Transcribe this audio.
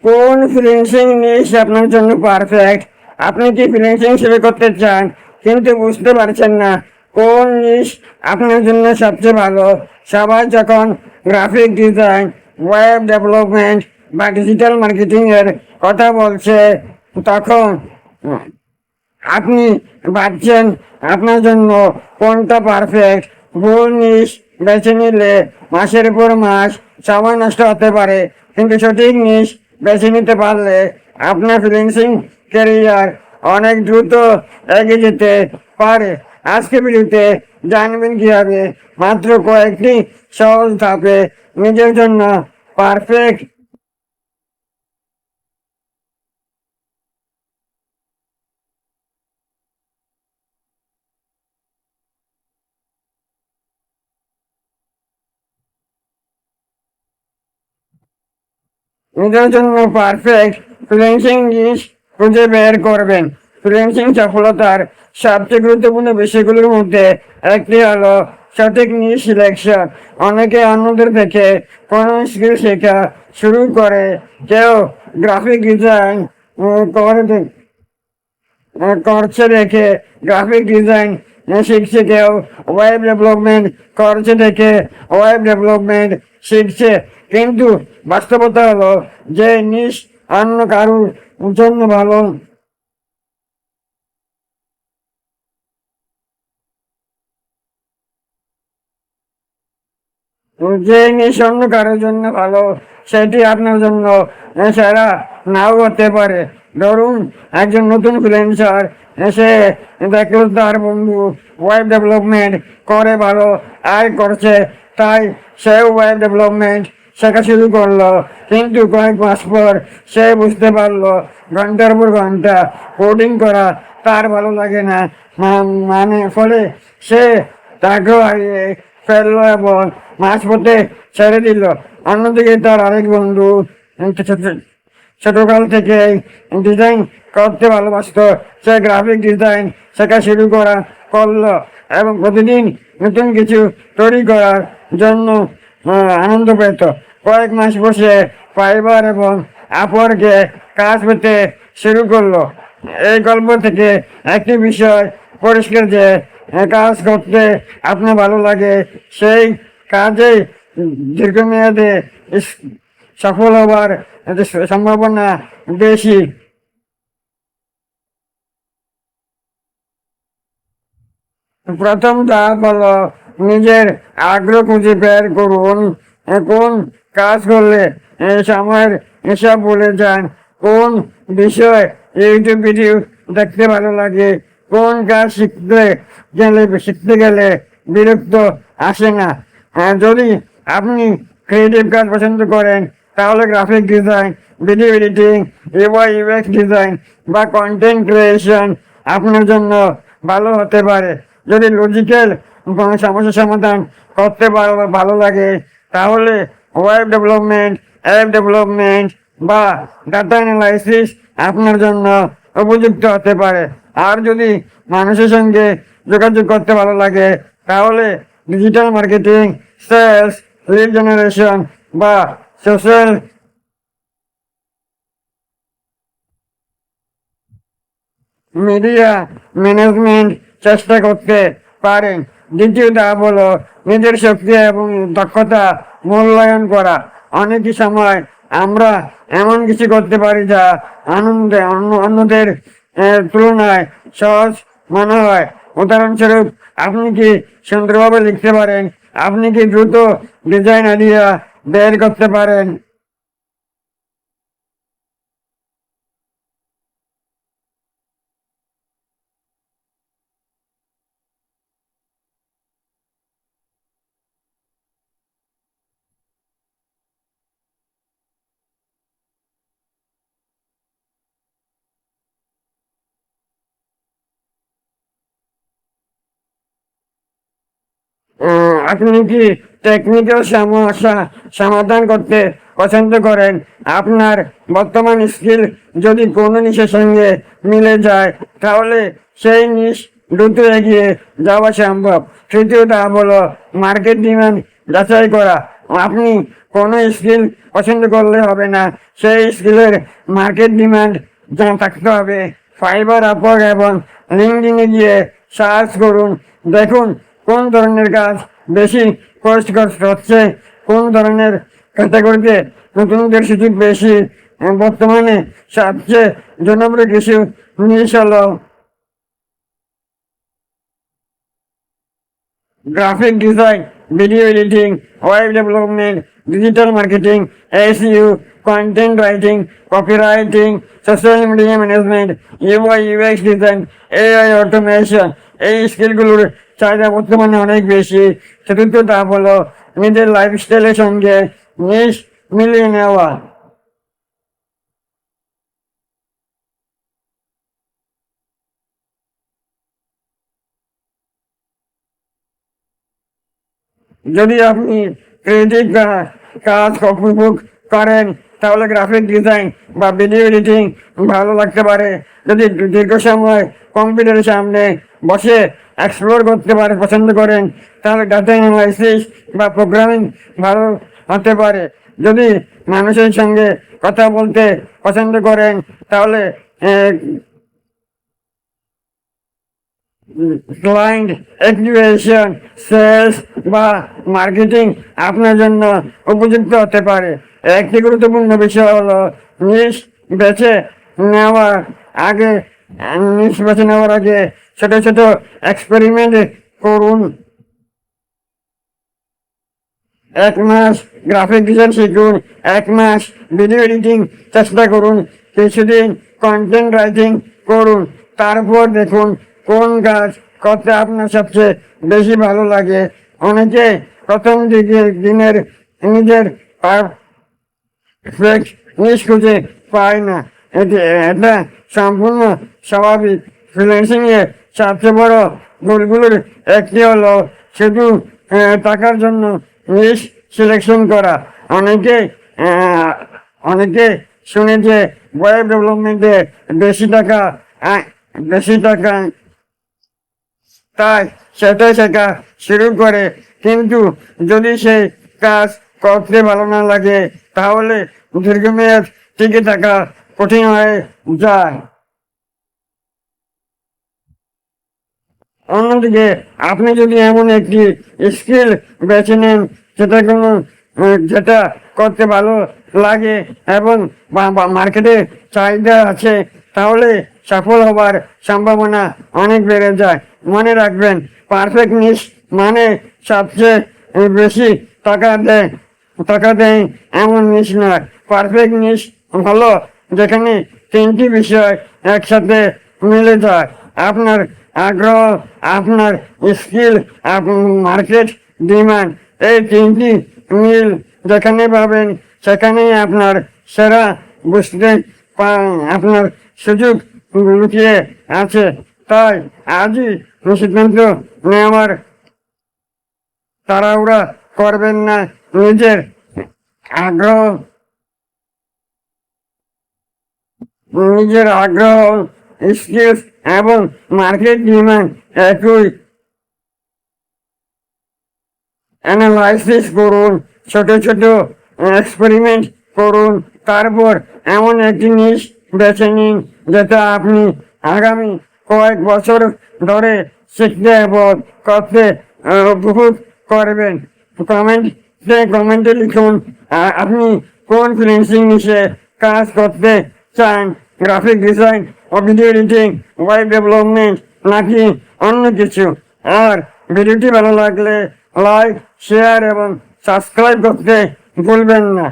কোন ফ্রিল্যান্সিং নিশ আপনার জন্য পারফেক্ট? আপনি কি ফ্রিল্যান্সিং শুরু করতে চান কিন্তু বুঝতে পারছেন না কোন নিশ আপনার জন্য সবচেয়ে ভালো? সবাই যখন গ্রাফিক ডিজাইন, ওয়েব ডেভেলপমেন্ট বা ডিজিটাল মার্কেটিং এর কথা বলছে, তখন আপনি ভাবছেন আপনার জন্য কোনটা পারফেক্ট। ভুল নিশ বেছে নিলে মাসের পর মাস সময় নষ্ট হতে পারে, কিন্তু সঠিক নিশ বেছে নিতে পারলে আপনার ফ্রিল্যান্সিং ক্যারিয়ার অনেক দ্রুত এগিয়ে যেতে পারে। আজকে ভিডিওতে জানবেন কিভাবে মাত্র কয়েকটি সহজ ধাপে নিজের জন্য পারফেক্ট নিজের জন্য পারফেক্ট ফ্রিল্যান্সিং জিনিস খুঁজে বের করবেন। ফ্রিল্যান্সিং সফলতার সবচেয়ে গুরুত্বপূর্ণ বিষয়গুলোর মধ্যে একটি হলো সঠিক নিশ সিলেকশন। অনেকে অন্যদের থেকে কোনো স্কিল শেখা শুরু করে। কেউ গ্রাফিক ডিজাইন করছে দেখে গ্রাফিক ডিজাইন শিখছে, কেউ ওয়েব ডেভেলপমেন্ট করছে দেখে ওয়েব ডেভেলপমেন্ট শিখছে। কিন্তু বাস্তবতা হলো যে নিশ অন্য কারোর জন্য ভালো, যে নিশ অন্য কারোর জন্য ভালো সেটি আপনার জন্য সেরা নাও হতে পারে। ধরুন একজন নতুন ফ্রিল্যান্সার এসে দেখলো তার বন্ধু ওয়েব ডেভেলপমেন্ট করে ভালো আয় করছে, তাই সে ওয়েব ডেভেলপমেন্ট শেখা শুরু করলো। কিন্তু কয়েক মাস পর সে বুঝতে পারলো ঘন্টার পর ঘন্টা কোডিং করা তার ভালো লাগে না, ফলে সে তাকে হারিয়ে ফেললো এবং মাঝপথে ছেড়ে দিল। অন্যদিকে তার আরেক বন্ধু ছোটকাল থেকে ডিজাইন করতে ভালোবাসতো, সে গ্রাফিক ডিজাইন শেখা শুরু করলো এবং প্রতিদিন নতুন কিছু তৈরি করার জন্য আনন্দ পেত। কয়েক মাস বসে ফাইবার এবং আপওয়ার্কে কাজ পেতে শুরু করলো। এই গল্প থেকে একটি বিষয় পরিষ্কার যে কাজ করতে আপনার ভালো লাগে সেই কাজে দীর্ঘমেয়াদে সফল হবার সম্ভাবনা বেশি। প্রথম ধাপ হলো নিজের আগ্রহ খুঁজে বের করুন। কোন কাজ করলে সময়ের হিসাব ভুলে যান, কোন বিষয় ইউটিউব ভিডিও দেখতে ভালো লাগে, কোন কাজ শিখতে গেলে বিরক্ত আসে না। যদি আপনি ক্রিয়েটিভ কাজ পছন্দ করেন তাহলে graphic design, video editing, UI UX design বা কন্টেন্ট ক্রিয়েশন আপনার জন্য ভালো হতে পারে। যদি লজিক্যাল কোনো সমস্যার সমাধান করতে ভালো লাগে তাহলে ওয়েব ডেভেলপমেন্ট, অ্যাপ ডেভেলপমেন্ট বা ডাটা অ্যানালাইসিস আপনার জন্য উপযুক্ত হতে পারে। আর যদি মানুষের সঙ্গে যোগাযোগ করতে ভালো লাগে তাহলে digital marketing, sales, lead generation বা সোশ্যাল মিডিয়া ম্যানেজমেন্ট চেষ্টা করতে পারেন। দ্বিতীয় ধাপ হলো নিজের শক্তি এবং দক্ষতা মূল্যায়ন করা। অনেক সময় আমরা এমন কিছু করতে পারি যা অন্যদের তুলনায় সহজ মনে হয়। উদাহরণস্বরূপ, আপনি কি সুন্দরভাবে লিখতে পারেন, আপনি কি দ্রুত ডিজাইন আইডিয়া বের করতে পারেন, আপনি কি টেকনিক্যাল সমস্যা সমাধান করতে পছন্দ করেন, আপনার বর্তমান স্কিল যদি কোনো নিশের সঙ্গে মিলে যায় তাহলে সেই নিশ দ্রুত এগিয়ে যাওয়া সম্ভব। তৃতীয় ধাপ হলো মার্কেট ডিমান্ড যাচাই করা। আপনি কোনো স্কিল পছন্দ করলে হবে না, সেই স্কিলের মার্কেট ডিমান্ড জানা থাকতে হবে। ফাইবার, আপওয়ার্ক এবং লিঙ্কডইনে গিয়ে সার্চ করুন, দেখুন কোন ধরনের কাজ বেশি পোস্ট হচ্ছে, কোন ধরনের ক্যাটাগরিতে নতুনদের সুযোগ বেশি। বর্তমানে সবচেয়ে জনপ্রিয় কিছু জিনিস হলো graphic design, video editing, web development, digital marketing, SEO, content writing, copywriting, social media management, UI UX design, AI automation. এই স্কিলগুলোর চাহিদা বর্তমানে অনেক বেশি। চতুর্থ ধাপ হলো নিজের লাইফস্টাইলের সঙ্গে মিলিয়ে নেওয়া। যদি আপনি ক্রিয়েটিভ কাজ উপভোগ করেন তাহলে গ্রাফিক ডিজাইন বা ভিডিও এডিটিং ভালো লাগতে পারে। যদি দীর্ঘ সময় কম্পিউটারের সামনে বসে এক্সপ্লোর করতে পছন্দ করেন তাহলে ডাটা অ্যানালাইসিস বা প্রোগ্রামিং ভালো হতে পারে। যদি মানুষের সঙ্গে কথা বলতে পছন্দ করেন তাহলে ক্লায়েন্ট অ্যাক্টিভেশন, সেলস বা মার্কেটিং আপনার জন্য উপযুক্ত হতে পারে। একটি গুরুত্বপূর্ণ বিষয় হলো নিশ বেছে নেওয়ার আগে ছোট ছোট এক্সপেরিমেন্ট করুন। 1 মাস গ্রাফিক ডিজাইন শিখুন, 1 মাস ভিডিও এডিটিং চেষ্টা করুন, কিছুদিন কন্টেন্ট রাইটিং করুন, তারপর দেখুন কোন কাজ করতে আপনার সবচেয়ে বেশি ভালো লাগে। অনেকে প্রথম দিনের নিজের নিশ খুঁজে পায় না, এটা সম্পূর্ণ স্বাভাবিক। ফ্রিল্যান্সিং এর সবচেয়ে বড় ভুলগুলোর একটি হলো শুধু টাকার জন্য নিশ সিলেকশন করা। অনেকে শুনে যে ওয়েব ডেভেলপমেন্টে বেশি টাকা তাই সেটাই শেখা শুরু করে, কিন্তু যদি সেই কাজ করতে ভালো না লাগে তাহলে দীর্ঘমেয়াদ টিকে থাকা কঠিন হয়ে যায়। অন্যদিকে আপনি যদি এমন একটি স্কিল বেছে নেন যেটা করতে ভালো লাগে এবং মার্কেটে চাহিদা আছে তাহলে সফল হবার সম্ভাবনা অনেক বেড়ে যায়। মনে রাখবেন, পারফেক্ট নিশ মানে সবচেয়ে বেশি টাকা দেয় এমন নিশ নয়। পারফেক্ট নিশ হলো যেখানে 3টি বিষয় একসাথে মিলে যায়: আপনার আগ্রহ, আপনার স্কিল, মার্কেট ডিমান্ড। এই 3টি মিল যেখানে পাবেন সেখানেই আপনার সেরা বুঝতে আপনার সুযোগ লুকিয়ে আছে। তাই আজই সিদ্ধান্ত নেওয়ার তাড়াহুড়া করবেন না। নিজের আগ্রহ, স্কিলস এবং মার্কেট ডিমান্ড একই অ্যানালাইসিস করুন, ছোট ছোট এক্সপেরিমেন্ট করুন, তারপর এমন একটি নিশ বেছে নিন যেটা আপনি আগামী কয়েক বছর ধরে শিখতে এবং করতে উপভোগ করবেন। কমেন্টে লিখুন আপনি কোন ফ্রিল্যান্সিং নিশে কাজ করতে চান, গ্রাফিক ডিজাইন ও ভিডিও এডিটিং, ওয়েব ডেভেলপমেন্ট নাকি অন্য কিছু। আর ভিডিওটি ভালো লাগলে লাইক, শেয়ার এবং সাবস্ক্রাইব করতে ভুলবেন না।